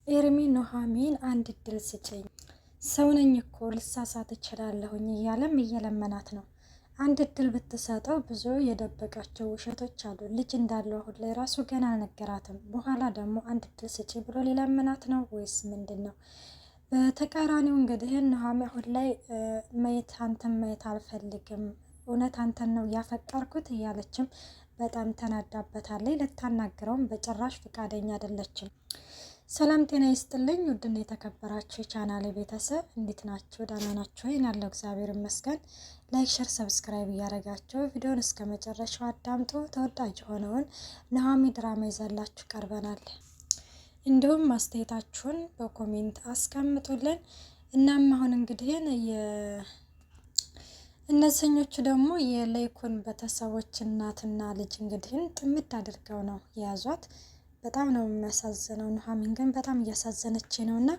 ኤርሚ ኑሐሚን አንድ እድል ስጭኝ፣ ሰው ነኝ እኮ ልሳሳት እችላለሁኝ እያለም እየለመናት ነው። አንድ እድል ብትሰጠው ብዙ የደበቃቸው ውሸቶች አሉ። ልጅ እንዳለው አሁን ላይ ራሱ ገና አልነገራትም። በኋላ ደግሞ አንድ እድል ስጭኝ ብሎ ሊለምናት ነው ወይስ ምንድን ነው? በተቃራኒው እንግዲህ ኑሐሚን አሁን ላይ አንተን ማየት አልፈልግም፣ እውነት አንተን ነው ያፈቀርኩት እያለችም በጣም ተናዳበታለች። ልታናግረውም በጭራሽ ፈቃደኛ አይደለችም። ሰላም ጤና ይስጥልኝ ውድና የተከበራችሁ የቻናሌ ቤተሰብ እንዴት ናችሁ? ደህና ናችሁ? ያለው እግዚአብሔር ይመስገን። ላይክ፣ ሸር፣ ሰብስክራይብ እያደረጋችሁ ቪዲዮን እስከ መጨረሻው አዳምጡ። ተወዳጅ የሆነውን ኑሐሚን ድራማ ይዘላችሁ ቀርበናል። እንዲሁም አስተያየታችሁን በኮሜንት አስቀምጡልን። እናም አሁን እንግዲህ እነዚህኞቹ ደግሞ የለይኩን ቤተሰቦች እናትና ልጅ እንግዲህ ጥምድ አድርገው ነው የያዟት። በጣም ነው የሚያሳዝነው። ኑሐሚን ግን በጣም እያሳዘነች ነው። እና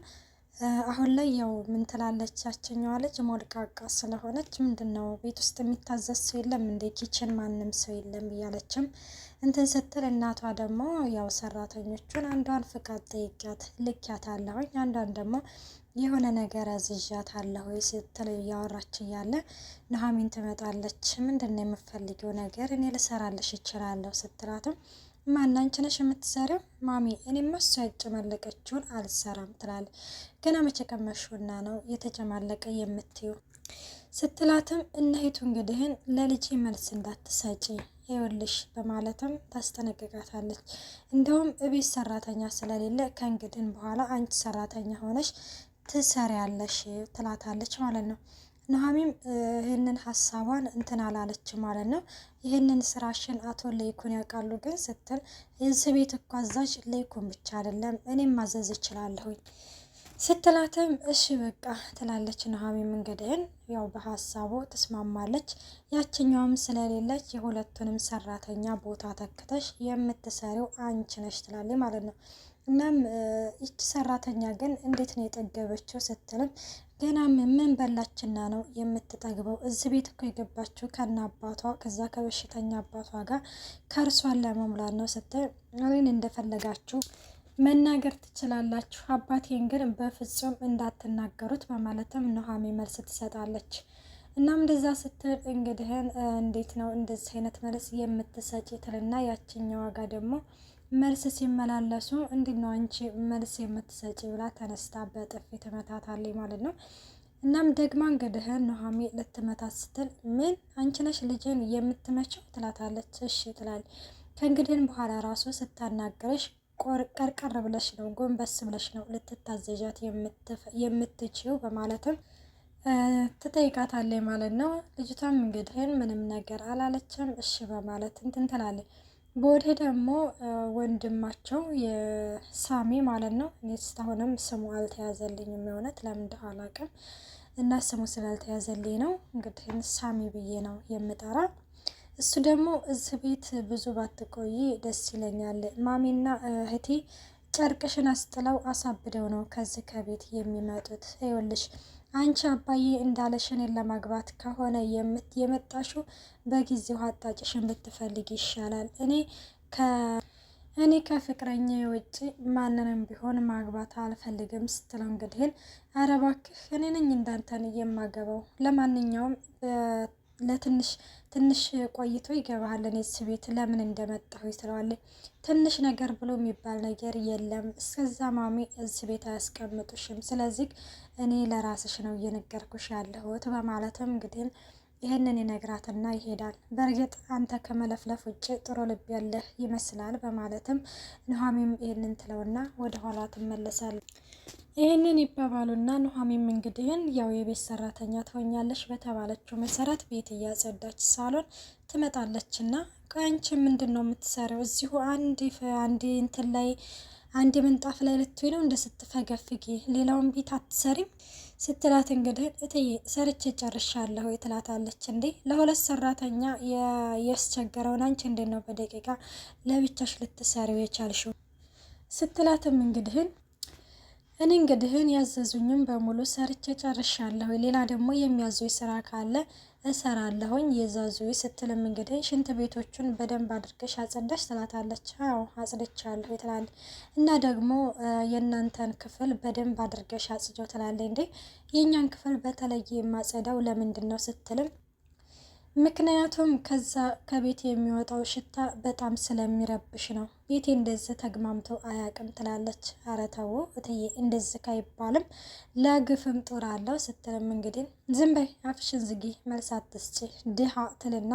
አሁን ላይ ያው ምን ትላለች ያችኛዋ ልጅ ሞልቃቃ ስለሆነች ምንድን ነው ቤት ውስጥ የሚታዘዝ ሰው የለም እንደ ኪችን ማንም ሰው የለም እያለችም እንትን ስትል፣ እናቷ ደግሞ ያው ሰራተኞቹን አንዷን ፍቃድ ጠይቂያት ልኪያት አለሁኝ፣ አንዷን ደግሞ የሆነ ነገር አዝዣት አለሁ ስትል እያወራች እያለ ኑሐሚን ትመጣለች። ምንድን ነው የምፈልገው ነገር እኔ ልሰራልሽ እችላለሁ ስትላትም ማን አንቺ ነሽ የምትሰሪው? ማሚ እኔማ እሷ ያጨማለቀችውን አልሰራም ትላለች። ገና መቼ ቀመሽውና ነው የተጨማለቀ የምትዩ ስትላትም እነሂቱ እንግዲህን ለልጄ መልስ እንዳትሰጪ ይኸውልሽ በማለትም ታስጠነቅቃታለች። እንደውም እቤት ሰራተኛ ስለሌለ ከእንግዲህን በኋላ አንቺ ሰራተኛ ሆነሽ ትሰሪያለሽ ትላታለች ማለት ነው። ኑሐሚን ይህንን ሀሳቧን እንትን አላለች ማለት ነው። ይህንን ስራሽን አቶ ለይኩን ያውቃሉ ግን ስትል የዚህ ቤት እኮ አዛዥ ለይኩን ብቻ አይደለም እኔም ማዘዝ እችላለሁኝ ስትላትም እሺ በቃ ትላለች። ኑሐሚን እንግዲህን ያው በሀሳቡ ትስማማለች። ያችኛውም ስለሌለች የሁለቱንም ሰራተኛ ቦታ ተክተሽ የምትሰሪው አንቺ ነሽ ትላለች ማለት ነው። እናም ይቺ ሰራተኛ ግን እንዴት ነው የጠገበችው ስትልም ገና ምን በላችና ነው የምትጠግበው? እዚህ ቤት እኮ የገባችው ከነ አባቷ ከዛ ከበሽተኛ አባቷ ጋር ከእርሷን ለመሙላት ነው ስትል እኔን እንደፈለጋችሁ መናገር ትችላላችሁ፣ አባቴን ግን በፍጹም እንዳትናገሩት በማለትም ኑሐሚን መልስ ትሰጣለች። እናም እንደዛ ስትል እንግዲህን እንዴት ነው እንደዚህ አይነት መልስ የምትሰጪ ትልና ያችኛዋ ጋር ደግሞ መልስ ሲመላለሱ እንዴት ነው አንቺ መልስ የምትሰጪ ብላ ተነስታ በጥፊ ትመታታለች ማለት ነው። እናም ደግማ እንግዲህን ኑሐሚን ልትመታት ስትል ምን አንቺ ነሽ ልጄን የምትመቸው ትላታለች። እሺ ትላለች። ከእንግዲህን በኋላ ራሱ ስታናገረሽ ቀርቀር ብለሽ ነው ጎንበስ ብለሽ ነው ልትታዘዣት የምትችው በማለትም ትጠይቃታለች ማለት ነው። ልጅቷም እንግዲህን ምንም ነገር አላለችም። እሺ በማለት እንትን ትላለች። በወዲህ ደግሞ ወንድማቸው የሳሚ ማለት ነው። እኔ እስካሁንም ስሙ አልተያዘልኝም የእውነት ለምን እንደሆነ አላውቅም። እና ስሙ ስላልተያዘልኝ ነው እንግዲህ ሳሚ ብዬ ነው የምጠራ። እሱ ደግሞ እዚህ ቤት ብዙ ባትቆይ ደስ ይለኛል። ማሚና እህቴ ጨርቅሽን አስጥለው አሳብደው ነው ከዚህ ከቤት የሚመጡት። ይኸውልሽ አንቺ አባዬ እንዳለሽን ለማግባት ከሆነ የመጣሽው በጊዜው አጣጭሽን ብትፈልግ ይሻላል። እኔ ከፍቅረኛ ውጭ ማንንም ቢሆን ማግባት አልፈልግም ስትለው እንግዲህን ኧረ እባክህ እኔ ነኝ እንዳንተን የማገባው። ለማንኛውም ትንሽ ቆይቶ ይገባሃል እኔ እዚህ ቤት ለምን እንደመጣሁ ትለዋለች። ትንሽ ነገር ብሎ የሚባል ነገር የለም። እስከዛ ማሚ እዚህ ቤት አያስቀምጡሽም። ስለዚህ እኔ ለራስሽ ነው እየነገርኩሽ ያለሁት በማለትም እንግዲህ ይህንን ይነግራትና ይሄዳል። በእርግጥ አንተ ከመለፍለፍ ውጭ ጥሩ ልብ ያለህ ይመስላል በማለትም ኑሐሚን ይህንን ትለውና ወደ ኋላ ትመለሳለች። ይህንን ይባባሉና ኑሐሚን እንግዲህን ያው የቤት ሰራተኛ ትሆኛለሽ በተባለችው መሰረት ቤት እያጸዳች ሳሎን ትመጣለችና ከአንቺ ምንድን ነው የምትሰሪው እዚሁ አንድ እንትን ላይ አንድ ምንጣፍ ላይ ልትይ ነው እንደ ስትፈገፍጊ ሌላውን ቤት አትሰሪም ስትላት እንግዲህ እትዬ ሰርቼ ጨርሻለሁ ትላታለች። እንዴ ለሁለት ሰራተኛ ያስቸገረውን አንቺ እንዴት ነው በደቂቃ ለብቻሽ ልትሰሪው የቻልሽው ስትላትም እኔ እንግዲህን ያዘዙኝም በሙሉ ሰርቼ ጨርሻለሁ። ሌላ ደግሞ የሚያዙኝ ስራ ካለ እሰራለሁኝ የዛዙ ስትልም እንግዲህ ሽንት ቤቶቹን በደንብ አድርገሽ አጸዳሽ ትላታለች። አዎ አጽድቻለሁ ትላለች። እና ደግሞ የእናንተን ክፍል በደንብ አድርገሽ አጽጆ ትላለች። እንዴ የእኛን ክፍል በተለየ የማጸዳው ለምንድን ነው ስትልም ምክንያቱም ከዛ ከቤት የሚወጣው ሽታ በጣም ስለሚረብሽ ነው። ቤቴ እንደዚህ ተግማምቶ አያውቅም ትላለች። ኧረ ተው እትዬ እንደዚህ አይባልም ለግፍም ጡር አለው ስትልም እንግዲህ ዝም በይ አፍሽን ዝጊ መልስ አትስጪ ድሃ ትልና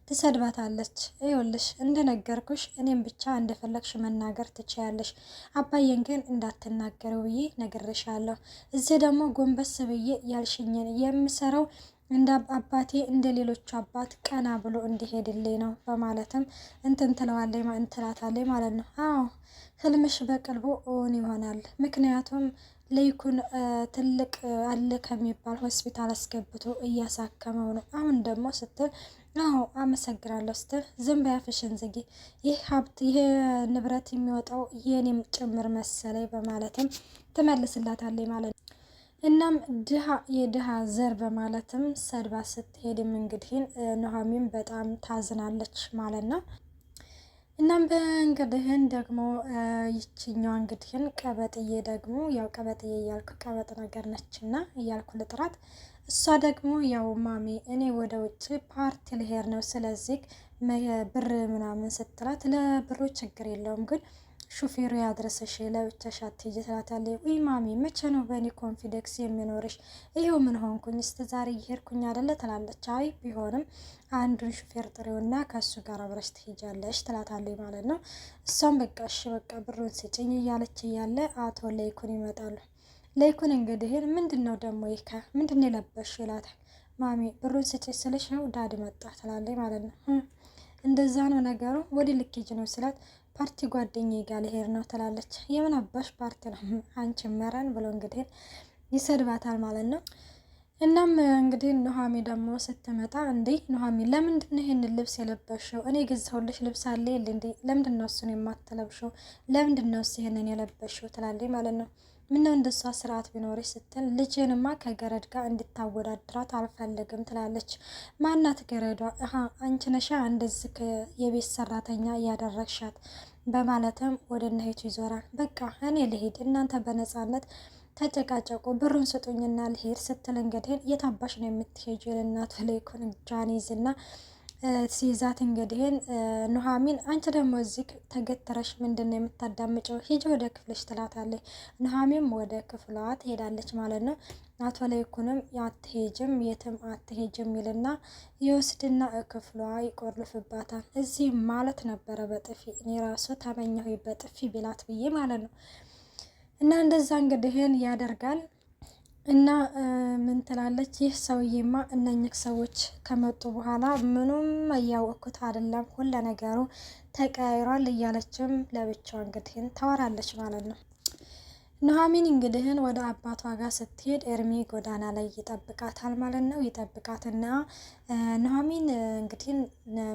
ትሰድባታለች። ይኸውልሽ እንደነገርኩሽ እኔም ብቻ እንደፈለግሽ መናገር ትችያለሽ፣ አባዬን ግን እንዳትናገረው ብዬ ነግሬሻለሁ። እዚህ ደግሞ ጎንበስ ብዬ ያልሽኝን የምሰራው እንደ አባቴ እንደ ሌሎቹ አባት ቀና ብሎ እንዲሄድልኝ ነው በማለትም እንትላታለች ማለት ነው። አዎ ህልምሽ በቅርቡ እውን ይሆናል። ምክንያቱም ለይኩን ትልቅ አለ ከሚባል ሆስፒታል አስገብቶ እያሳከመው ነው። አሁን ደግሞ ስትል አዎ አመሰግናለሁ ስትል ዝም በይ አፍሽን ዝጊ፣ ይህ ሀብት ይሄ ንብረት የሚወጣው የኔም ጭምር መሰለኝ በማለትም ትመልስላታለች ማለት ነው። እናም ድሃ የድሃ ዘር በማለትም ሰድባ ስትሄድም እንግዲህ ኑሃሚን በጣም ታዝናለች ማለት ነው። እናም በእንግዲህን ደግሞ ይችኛዋ እንግዲህን ቀበጥዬ ደግሞ ያው ቀበጥዬ እያልኩ ቀበጥ ነገር ነችና እያልኩ ልጥራት፣ እሷ ደግሞ ያው ማሚ እኔ ወደ ውጭ ፓርቲ ልሄድ ነው፣ ስለዚህ ብር ምናምን ስትላት ለብሩ ችግር የለውም ግን ሹፌሩ ያድረሰሽ ለብቻሽ አትሄጂ ትላታለች። ወይ ማሚ መቼ ነው በእኔ ኮንፊደንስ የሚኖርሽ? ይኸው ምን ሆንኩኝ እስከ ዛሬ እየሄድኩኝ አይደለ ትላለች። አይ ቢሆንም አንዱን ሹፌር ጥሪውና ከእሱ ጋር አብረሽ ትሄጃለሽ ትላታለች ማለት ነው። እሷም በቃ እሺ በቃ ብሩን ስጭኝ እያለች እያለ አቶ ለይኩን ይመጣሉ። ለይኩን እንግዲህ ምንድን ነው ደግሞ ይካ ምንድን ነው የለበሽ ይላታል። ማሚ ብሩን ስጭኝ ስልሽ ነው ዳድ መጣ ትላለች ማለት ነው። እንደዛ ነው ነገሩ ወደ ልኬጅ ነው ስላት ፓርቲ ጓደኛዬ ጋር ልሄድ ነው ትላለች። የምን አባሽ ፓርቲ ነው አንቺ መረን ብሎ እንግዲህ ይሰድባታል ማለት ነው። እናም እንግዲህ ኑሃሚ ደግሞ ስትመጣ እንዴ ኑሃሚ ለምንድን ነው ይሄንን ልብስ የለበሽው? እኔ ገዛሁልሽ ልብስ አለ የለ እንዴ ለምንድን ነው እሱን የማትለብሽው? ለምንድን ነው ይሄንን የለበሽው? ትላለች ማለት ነው። ምነው እንደሷ ስርዓት ቢኖርሽ ስትል ልጅንማ ከገረድ ጋር እንድታወዳድራት አልፈልግም ትላለች። ማናት ገረዷ? አንቺ ነሻ እንደዚህ የቤት ሰራተኛ እያደረግሻት በማለትም ወደ እነሄቱ ይዞራል። በቃ እኔ ልሄድ እናንተ በነፃነት ተጨቃጨቁ ብሩን ስጡኝና ልሄድ ስትል እንግዲህ የታባሽ ነው የምትሄጂው? ለእናቱ ለይኩን እጇን ይዝና ሲይዛት እንግዲህን ኑሃሚን አንቺ ደግሞ እዚህ ተገተረሽ ምንድን ነው የምታዳምጨው? ሂጂ ወደ ክፍልሽ ትላታለች። ኑሃሚንም ወደ ክፍሏ ትሄዳለች ማለት ነው። አቶ ለይኩንም አትሄጅም የትም አትሄጅም ይልና የወስድና ክፍሏ ይቆልፍባታል። እዚህ ማለት ነበረ በጥፊ እኔ ራሱ ተመኘሁ በጥፊ ቢላት ብዬ ማለት ነው። እና እንደዛ እንግዲህን ያደርጋል። እና ምን ትላለች? ይህ ሰውዬማ እነኝህ ሰዎች ከመጡ በኋላ ምኑም እያወቅኩት አይደለም፣ ሁለ ነገሩ ተቀያይሯል እያለችም ለብቻዋ እንግዲህን ታወራለች ማለት ነው። ኑሃሚን እንግዲህን ወደ አባቷ ጋር ስትሄድ ኤርሚ ጎዳና ላይ ይጠብቃታል ማለት ነው። ይጠብቃትና ኑሃሚን እንግዲህ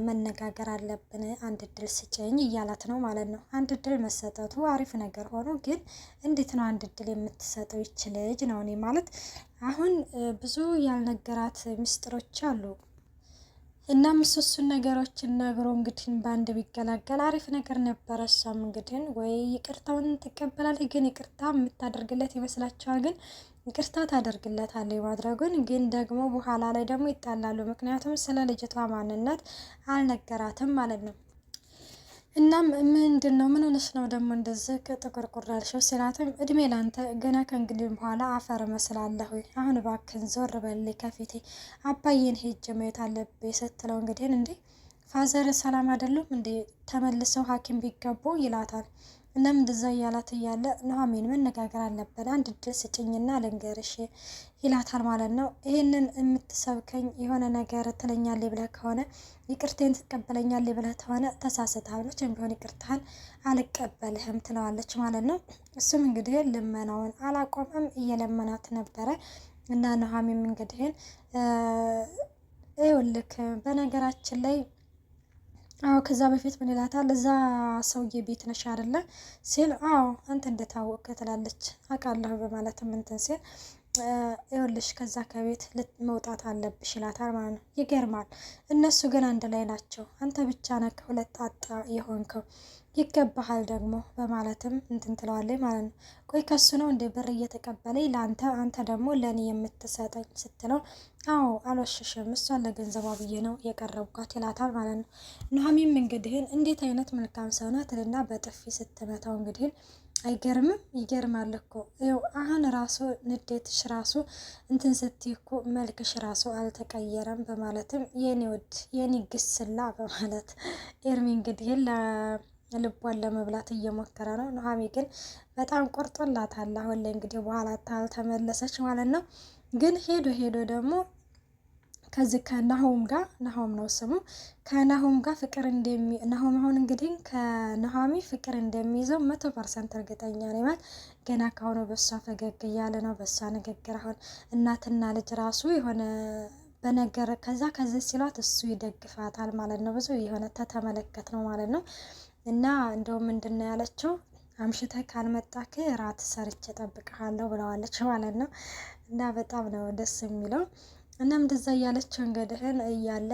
መነጋገር አለብን አንድ እድል ስጭኝ እያላት ነው ማለት ነው። አንድ እድል መሰጠቱ አሪፍ ነገር ሆኖ ግን እንዴት ነው አንድ እድል የምትሰጠው ይች ልጅ ነው? እኔ ማለት አሁን ብዙ ያልነገራት ምስጢሮች አሉ። እናም እሱን ነገሮችን ነግሮ እንግዲህ በአንድ ቢገላገል አሪፍ ነገር ነበረ። እሷም እንግዲህ ወይ ይቅርታውን ትቀበላለች፣ ግን ይቅርታ የምታደርግለት ይመስላችኋል? ግን ይቅርታ ታደርግለታለች ማድረጉን፣ ግን ደግሞ በኋላ ላይ ደግሞ ይጣላሉ። ምክንያቱም ስለ ልጅቷ ማንነት አልነገራትም ማለት ነው። እናም ምንድን ነው ምን ሆነሽ ነው ደግሞ እንደዚህ ጥቁርቁር ያልሽው ሲላትም እድሜ ላንተ ገና ከእንግዲህ በኋላ አፈር መስላለሁ፣ አሁን እባክህን ዞር በል ከፊቴ አባዬን ሄጅ ማየት አለብኝ ስትለው እንግዲህ እንዴ ፋዘር ሰላም አይደሉም እንዴ ተመልሰው ሐኪም ቢገቡ ይላታል። እናም እንደዛ እያላት እያለ ኑሃሚን መነጋገር አለብን አንድ እድል ስጭኝና ልንገርሽ ይላታል ማለት ነው። ይህንን የምትሰብከኝ የሆነ ነገር ትለኛለህ ብለህ ከሆነ ይቅርቴን ትቀበለኛለህ ብለህ ከሆነ ተሳስተሃል፣ መቼም ቢሆን ይቅርታህን አልቀበልህም ትለዋለች ማለት ነው። እሱም እንግዲህ ልመናውን አላቆመም እየለመናት ነበረ። እና ኑሃሚን እንግዲህ ይኸውልህ በነገራችን ላይ አዎ ከዛ በፊት ምን ይላታል? እዛ ሰውዬ ቤት ነሽ አይደለ ሲል አዎ አንተ እንደታወቀ ትላለች። አውቃለሁ በማለትም እንትን ሲል ይኸውልሽ ከዛ ከቤት መውጣት አለብሽ ይላታል ማለት ነው። ይገርማል። እነሱ ግን አንድ ላይ ናቸው። አንተ ብቻ ነህ ከሁለት አጣ የሆንከው ይገባሃል ደግሞ በማለትም እንትን ትለዋለች ማለት ነው። ቆይ ከሱ ነው እንደ ብር እየተቀበለኝ ለአንተ አንተ ደግሞ ለእኔ የምትሰጠኝ ስትለው፣ አዎ አልወሽሽም፣ እሷን ለገንዘቧ ብዬ ነው የቀረብኳት ይላታል ማለት ነው። ኑሐሚንም እንግዲህን እንዴት አይነት መልካም ሰው ናት ልና በጥፊ ስትመታው እንግዲህን አይገርምም? ይገርማል እኮ ይኸው አሁን ራሱ ንዴትሽ ራሱ እንትን ስትይ እኮ መልክሽ ራሱ አልተቀየረም በማለትም የኔ ወድ የኔ ግስላ በማለት ኤርሚ እንግዲህ ልቧን ለመብላት እየሞከረ ነው። ኑሐሚ ግን በጣም ቆርጦላታል። አሁን ላይ እንግዲህ በኋላ ተመለሰች ማለት ነው። ግን ሄዶ ሄዶ ደግሞ ከዚህ ከናሆም ጋር ናሆም ነው ስሙ ከናሆም ጋር ፍቅር ናሆም አሁን እንግዲህ ከኑሐሚ ፍቅር እንደሚይዘው 100% እርግጠኛ ነኝ። ማለት ገና ካሁኑ በሷ ፈገግ እያለ ነው። በሷ ንግግር አሁን እናትና ልጅ ራሱ የሆነ በነገር ከዚህ ሲሏት እሱ ይደግፋታል ማለት ነው። ብዙ የሆነ ተመለከት ነው ማለት ነው። እና እንደውም ምንድን ነው ያለችው አምሽተህ ካልመጣክ ራት ሰርቼ እጠብቅሃለሁ ብለዋለች ማለት ነው። እና በጣም ነው ደስ የሚለው። እናም እንደዛ እያለችው እንግዲህን እያለ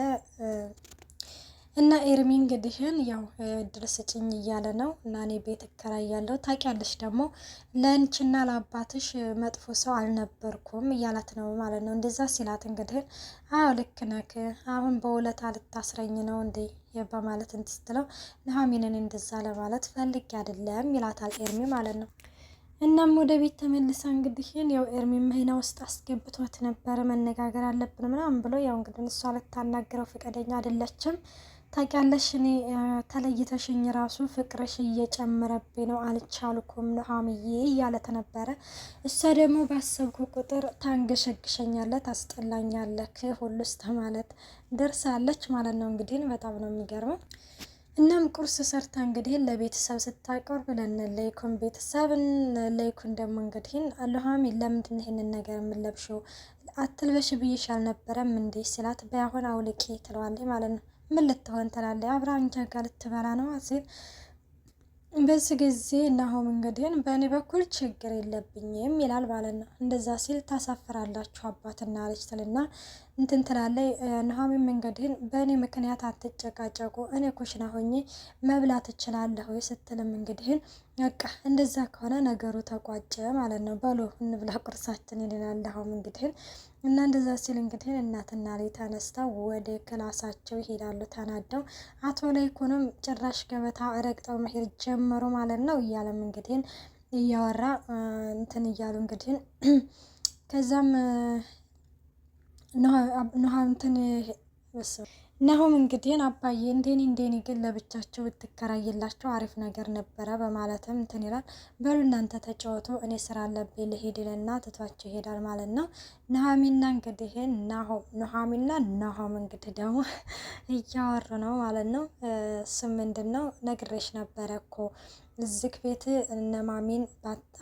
እና ኤርሚ እንግዲህን ያው እድል ስጭኝ እያለ ነው። እና እኔ ቤት እከራያለሁ ታውቂያለሽ፣ ደግሞ ለአንቺና ለአባትሽ መጥፎ ሰው አልነበርኩም እያላት ነው ማለት ነው። እንደዛ ሲላት እንግዲህን አዎ ልክ ነክ፣ አሁን በውለታ ልታስረኝ ነው እንዴ በማለት እንትስትለው ኑሐሚንን እንደዛ ለማለት ፈልጌ አይደለም ይላታል ኤርሚ ማለት ነው። እናም ወደ ቤት ተመልሳ እንግዲህ ያው ኤርሚ መኪና ውስጥ አስገብቷት ነበረ። መነጋገር አለብን ምናምን ብሎ ያው እንግዲህ እሷ ልታናግረው ፈቃደኛ አይደለችም። ታውቂያለሽ እኔ ተለይተሽኝ ራሱ ፍቅርሽ እየጨመረብኝ ነው አልቻልኩም ኑሐሚዬ እያለት ነበረ። እሷ ደግሞ ባሰብኩ ቁጥር ታንገሸግሸኛለህ፣ ታስጠላኛለህ ሁሉስ ተማለት ደርሳለች ማለት ነው። እንግዲህ በጣም ነው የሚገርመው። እናም ቁርስ ሰርታ እንግዲህ ለቤተሰብ ስታቀርብ ለይኩን ቤተሰብን ለይኩን ደግሞ እንግዲህ ኑሐሚን ለምንድን ይሄንን ነገር የምለብሽው አትልበሽ ብዬሽ አልነበረም እንዴ ሲላት በያሁን አውልቄ ትለዋለች ማለት ነው። ምን ልትሆን ትላለች? አብራ እንጃ ጋር ልትበላ ነው ሲል በዚህ ጊዜ ናሆም እንግዲህ በእኔ በኩል ችግር የለብኝም ይላል ማለት ነው። እንደዛ ሲል ታሳፍራላችሁ አባትና ልጅ ትልና እንትን ትላለይ። ኑሐሚንም እንግዲህ በእኔ ምክንያት አትጨቃጨቁ፣ እኔ ኩሽና ሆኜ መብላት እችላለሁ ስትልም እንግዲህ በቃ እንደዛ ከሆነ ነገሩ ተቋጨ ማለት ነው። በሉ እንብላ ቁርሳችን ይልናል ናሆም እንግዲህ እና እንደዛ ሲል እንግዲህ እናትና ላይ ተነስተው ወደ ክላሳቸው ይሄዳሉ ተናደው። አቶ ለይኩንም ጭራሽ ገበታ ረግጠው መሄድ ጀመሩ ማለት ነው። እያለም እንግዲህ እያወራ እንትን እያሉ እንግዲህ ከዛም ናሆም እንግዲህ አባዬ እንደኔ ግን ለብቻቸው ብትከራይላቸው አሪፍ ነገር ነበረ በማለትም እንትን ይላል። በሉ እናንተ ተጫወቱ እኔ ስራ አለብኝ ልሄድ ይልና ትቷቸው ይሄዳል ማለት ነው። ኑሐሚንና እንግዲህ ኑሐሚንና ናሆም እንግዲህ ደግሞ እያወሩ ነው ማለት ነው። እሱም ምንድን ነው ነግሬሽ ነበረ እኮ እዚህ ቤት እነማሚን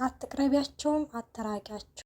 አትቅረቢያቸውም አትራቂያቸው